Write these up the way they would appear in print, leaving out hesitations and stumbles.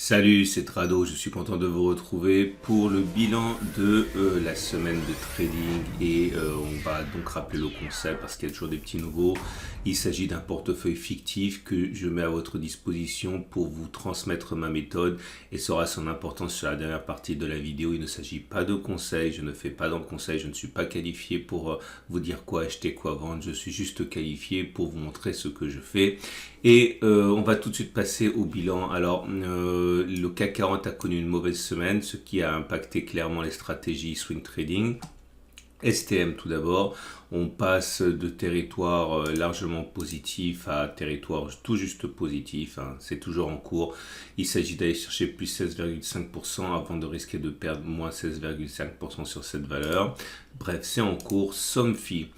Salut, c'est Trado, je suis content de vous retrouver pour le bilan de la semaine de trading et on va donc rappeler le concept parce qu'il y a toujours des petits nouveaux. Il s'agit d'un portefeuille fictif que je mets à votre disposition pour vous transmettre ma méthode et ça aura son importance sur la dernière partie de la vidéo. Il ne s'agit pas de conseils, je ne fais pas dans le conseil, je ne suis pas qualifié pour vous dire quoi acheter, quoi vendre, je suis juste qualifié pour vous montrer ce que je fais. Et on va tout de suite passer au bilan. Alors, le CAC 40 a connu une mauvaise semaine, ce qui a impacté clairement les stratégies swing trading. STM tout d'abord, on passe de territoire largement positif à territoire tout juste positif, hein. C'est toujours en cours. Il s'agit d'aller chercher plus 16,5% avant de risquer de perdre moins 16,5% sur cette valeur. Bref, c'est en cours. Somfy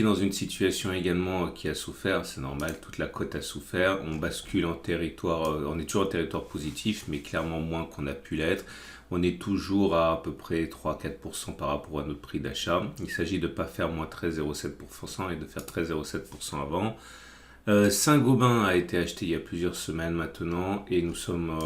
dans une situation également qui a souffert, c'est normal, toute la cote a souffert. On bascule en territoire, on est toujours en territoire positif, mais clairement moins qu'on a pu l'être. On est toujours à peu près 3-4% par rapport à notre prix d'achat. Il s'agit de ne pas faire moins 13,07% et de faire 13,07% avant. Saint-Gobain a été acheté il y a plusieurs semaines maintenant et nous sommes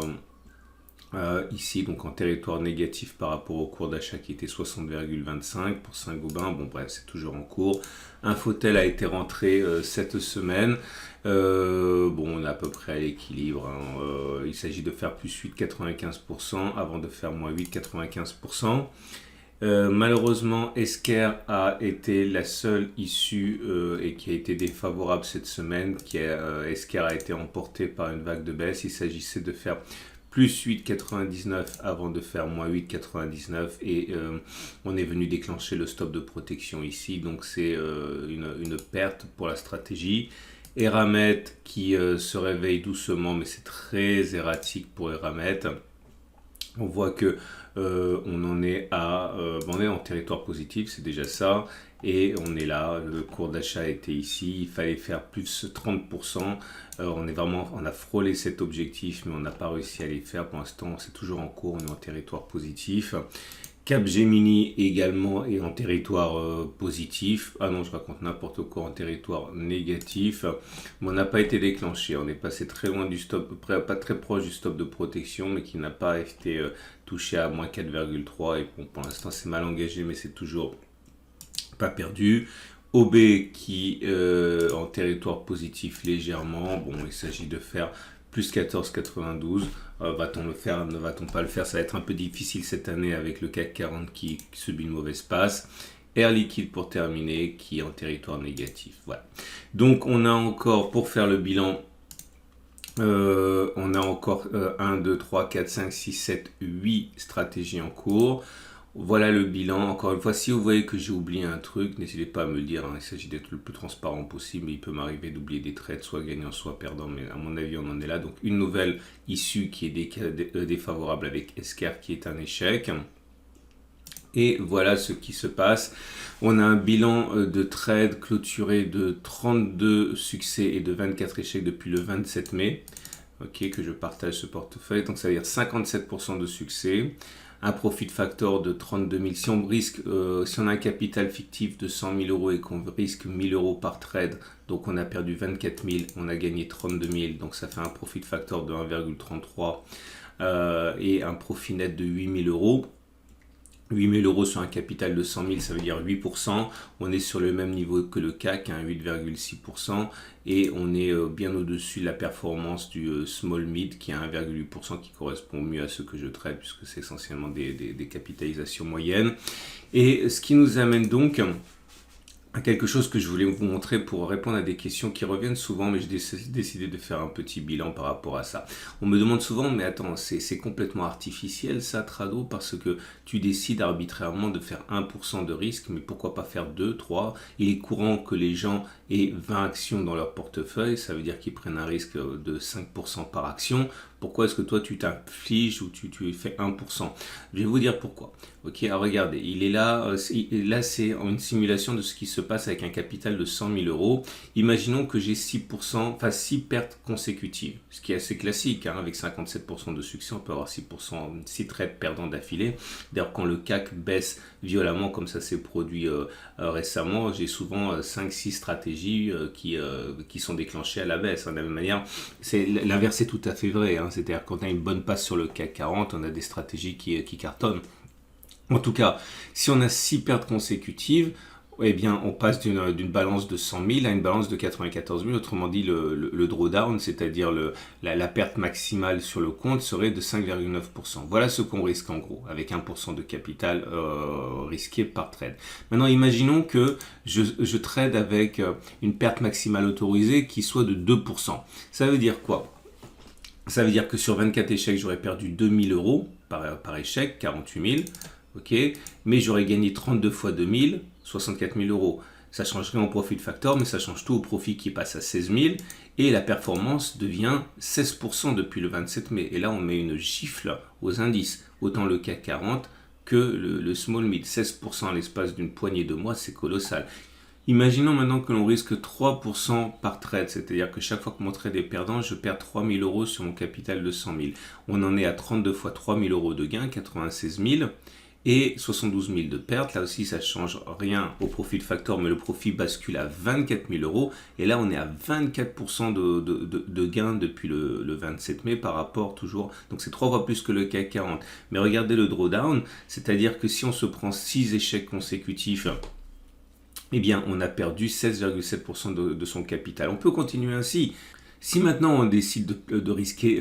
ici donc en territoire négatif par rapport au cours d'achat qui était 60,25 pour Saint-Gobain. Bon bref, c'est toujours en cours. Infotel a été rentré cette semaine. Bon, on est à peu près à l'équilibre, hein. Il s'agit de faire plus 8,95% avant de faire moins 8,95%. Malheureusement, Esker a été la seule issue et qui a été défavorable cette semaine. Esker a été emporté par une vague de baisse. Il s'agissait de faire plus 8,99 avant de faire moins 8,99 et on est venu déclencher le stop de protection ici. Donc c'est une perte pour la stratégie. Eramet qui se réveille doucement, mais c'est très erratique pour Eramet. On voit que on est en territoire positif, c'est déjà ça. Et on est là, le cours d'achat était ici, il fallait faire plus 30%. On a frôlé cet objectif, mais on n'a pas réussi à les faire. Pour l'instant, c'est toujours en cours, on est en territoire positif. Capgemini également est en territoire positif. Ah non, je raconte n'importe quoi, en territoire négatif. Mais on n'a pas été déclenché. On est passé très loin du stop, pas très proche du stop de protection, mais qui n'a pas été touché à moins 4,3. Et bon, pour l'instant, c'est mal engagé, mais c'est toujours pas perdu. OB qui en territoire positif légèrement. Bon, il s'agit de faire plus 14,92. Va-t-on le faire, ne va-t-on pas le faire? Ça va être un peu difficile cette année avec le CAC 40 qui subit une mauvaise passe. Air Liquide pour terminer qui est en territoire négatif. Voilà. Donc on a encore, pour faire le bilan, on a encore 1, 2, 3, 4, 5, 6, 7, 8 stratégies en cours. Voilà le bilan. Encore une fois, si vous voyez que j'ai oublié un truc, n'hésitez pas à me le dire, hein. Il s'agit d'être le plus transparent possible. Il peut m'arriver d'oublier des trades, soit gagnants, soit perdants. Mais à mon avis, on en est là. Donc, une nouvelle issue qui est défavorable avec Esker qui est un échec. Et voilà ce qui se passe. On a un bilan de trade clôturé de 32 succès et de 24 échecs depuis le 27 mai. Ok, que je partage ce portefeuille. Donc, ça veut dire 57% de succès. Un profit factor de 32 000. Si on a un capital fictif de 100 000 euros et qu'on risque 1 000 euros par trade, donc on a perdu 24 000, on a gagné 32 000, donc ça fait un profit factor de 1,33 et un profit net de 8 000 euros. 8 000 euros sur un capital de 100 000, ça veut dire 8%. On est sur le même niveau que le CAC, hein, 8,6%. Et on est bien au-dessus de la performance du small mid qui est 1,8% qui correspond mieux à ce que je traite puisque c'est essentiellement des capitalisations moyennes. Et ce qui nous amène donc à quelque chose que je voulais vous montrer pour répondre à des questions qui reviennent souvent, mais j'ai décidé de faire un petit bilan par rapport à ça. On me demande souvent, mais attends, c'est complètement artificiel ça, Trado, parce que tu décides arbitrairement de faire 1% de risque, mais pourquoi pas faire 2, 3? Il est courant que les gens aient 20 actions dans leur portefeuille, ça veut dire qu'ils prennent un risque de 5% par action. Pourquoi est-ce que toi tu t'infliges ou tu fais 1%? Je vais vous dire pourquoi. Ok, alors regardez, il est là, là c'est une simulation de ce qui se passe avec un capital de 100 000 euros. Imaginons que j'ai 6%, enfin 6 pertes consécutives, ce qui est assez classique, hein, avec 57% de succès, on peut avoir 6%, 6 trades perdants d'affilée. D'ailleurs, quand le CAC baisse violemment comme ça s'est produit récemment, j'ai souvent 5-6 stratégies qui sont déclenchées à la baisse. Hein. De la même manière, l'inverse est tout à fait vrai. Hein. C'est-à-dire quand on a une bonne passe sur le CAC 40, on a des stratégies qui cartonnent. En tout cas, si on a 6 pertes consécutives, eh bien, on passe d'une balance de 100 000 à une balance de 94 000. Autrement dit, le drawdown, c'est-à-dire la perte maximale sur le compte, serait de 5,9%. Voilà ce qu'on risque en gros, avec 1% de capital risqué par trade. Maintenant, imaginons que je trade avec une perte maximale autorisée qui soit de 2%. Ça veut dire quoi? Ça veut dire que sur 24 échecs, j'aurais perdu 2 000 € par échec, 48 000. Ok, mais j'aurais gagné 32 fois 2000, 64 000 €. Ça change rien au profit factor, mais ça change tout au profit qui passe à 16 000. Et la performance devient 16% depuis le 27 mai. Et là, on met une gifle aux indices. Autant le CAC 40 que le small mid. 16% à l'espace d'une poignée de mois, c'est colossal. Imaginons maintenant que l'on risque 3% par trade, c'est-à-dire que chaque fois que mon trade est perdant, je perds 3 000 € sur mon capital de 100 000. On en est à 32 fois 3 000 € de gain, 96 000. Et 72 000 de pertes, là aussi ça ne change rien au profit factor, mais le profit bascule à 24 000 €. Et là on est à 24% de gain depuis le 27 mai par rapport toujours, donc c'est 3 fois plus que le CAC 40. Mais regardez le drawdown, c'est-à-dire que si on se prend 6 échecs consécutifs, eh bien on a perdu 16,7% de son capital. On peut continuer ainsi. Si maintenant on décide de risquer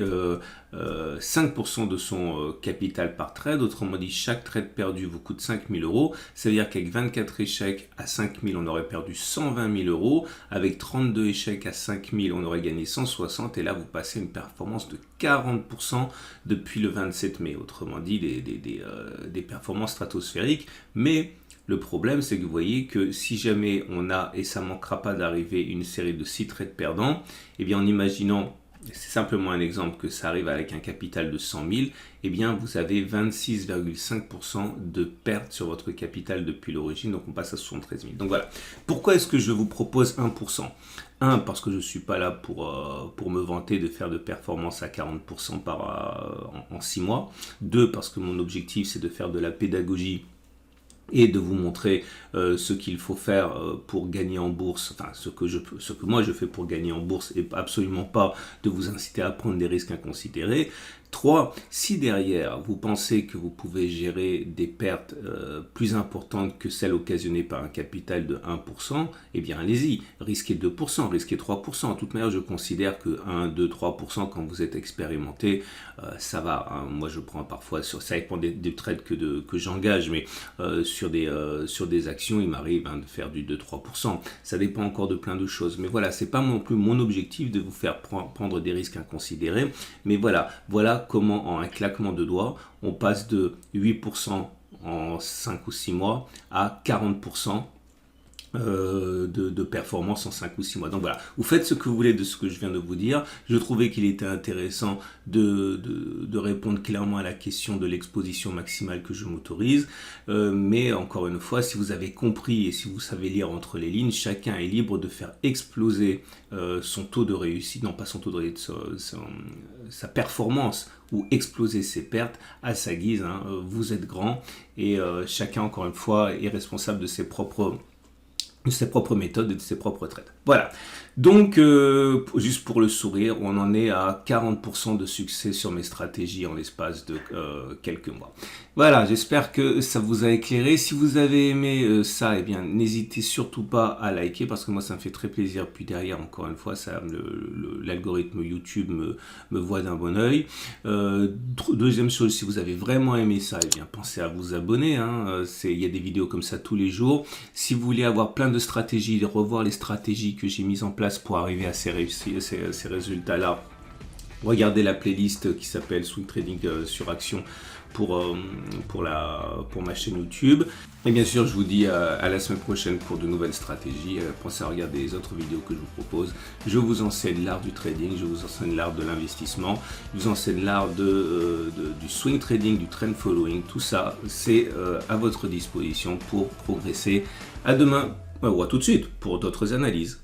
5% de son capital par trade, autrement dit chaque trade perdu vous coûte 5 000 €, ça veut dire qu'avec 24 échecs à 5 000 on aurait perdu 120 000 €, avec 32 échecs à 5 000 on aurait gagné 160 et là vous passez une performance de 40% depuis le 27 mai, autrement dit des performances stratosphériques, mais le problème, c'est que vous voyez que si jamais on a, et ça ne manquera pas d'arriver, une série de 6 trades perdants, eh bien en imaginant, c'est simplement un exemple, que ça arrive avec un capital de 100 000, eh bien vous avez 26,5% de perte sur votre capital depuis l'origine, donc on passe à 73 000. Donc voilà, pourquoi est-ce que je vous propose 1%? Parce que je ne suis pas là pour me vanter de faire de performance à 40% en 6 mois. 2, parce que mon objectif, c'est de faire de la pédagogie et de vous montrer ce qu'il faut faire pour gagner en bourse, enfin ce que moi je fais pour gagner en bourse et absolument pas de vous inciter à prendre des risques inconsidérés. 3, si derrière vous pensez que vous pouvez gérer des pertes plus importantes que celles occasionnées par un capital de 1%, eh bien allez-y, risquez 2%, risquez 3%. En toute manière, je considère que 1, 2, 3% quand vous êtes expérimenté, ça va. Hein. Moi, je prends parfois, ça dépend des trades que j'engage, mais sur des actions, il m'arrive de faire du 2-3%. Ça dépend encore de plein de choses. Mais voilà, c'est pas non plus mon objectif de vous faire prendre des risques inconsidérés. Mais voilà comment en un claquement de doigts, on passe de 8% en 5 ou 6 mois à 40% de performance en 5 ou 6 mois. Donc voilà, vous faites ce que vous voulez de ce que je viens de vous dire. Je trouvais qu'il était intéressant de répondre clairement à la question de l'exposition maximale que je m'autorise. Mais encore une fois, si vous avez compris et si vous savez lire entre les lignes, chacun est libre de faire exploser son taux de réussite, non pas son taux de réussite, sa performance ou exploser ses pertes à sa guise. Hein. Vous êtes grand et chacun, encore une fois, est responsable de ses propres méthodes et de ses propres trades. Voilà. Donc, juste pour le sourire, on en est à 40% de succès sur mes stratégies en l'espace de quelques mois. Voilà, j'espère que ça vous a éclairé. Si vous avez aimé ça, eh bien, n'hésitez surtout pas à liker parce que moi, ça me fait très plaisir. Puis derrière, encore une fois, l'algorithme YouTube me voit d'un bon œil. Deuxième chose, si vous avez vraiment aimé ça, eh bien, pensez à vous abonner. Hein. Il y a des vidéos comme ça tous les jours. Si vous voulez avoir plein de stratégies, revoir les stratégies que j'ai mises en place pour arriver à ces résultats-là, regardez la playlist qui s'appelle Swing Trading sur Action pour ma chaîne YouTube. Et bien sûr, je vous dis à la semaine prochaine pour de nouvelles stratégies. Pensez à regarder les autres vidéos que je vous propose. Je vous enseigne l'art du trading, je vous enseigne l'art de l'investissement, je vous enseigne l'art du swing trading, du trend following. Tout ça, c'est à votre disposition pour progresser. À demain, ou à tout de suite pour d'autres analyses.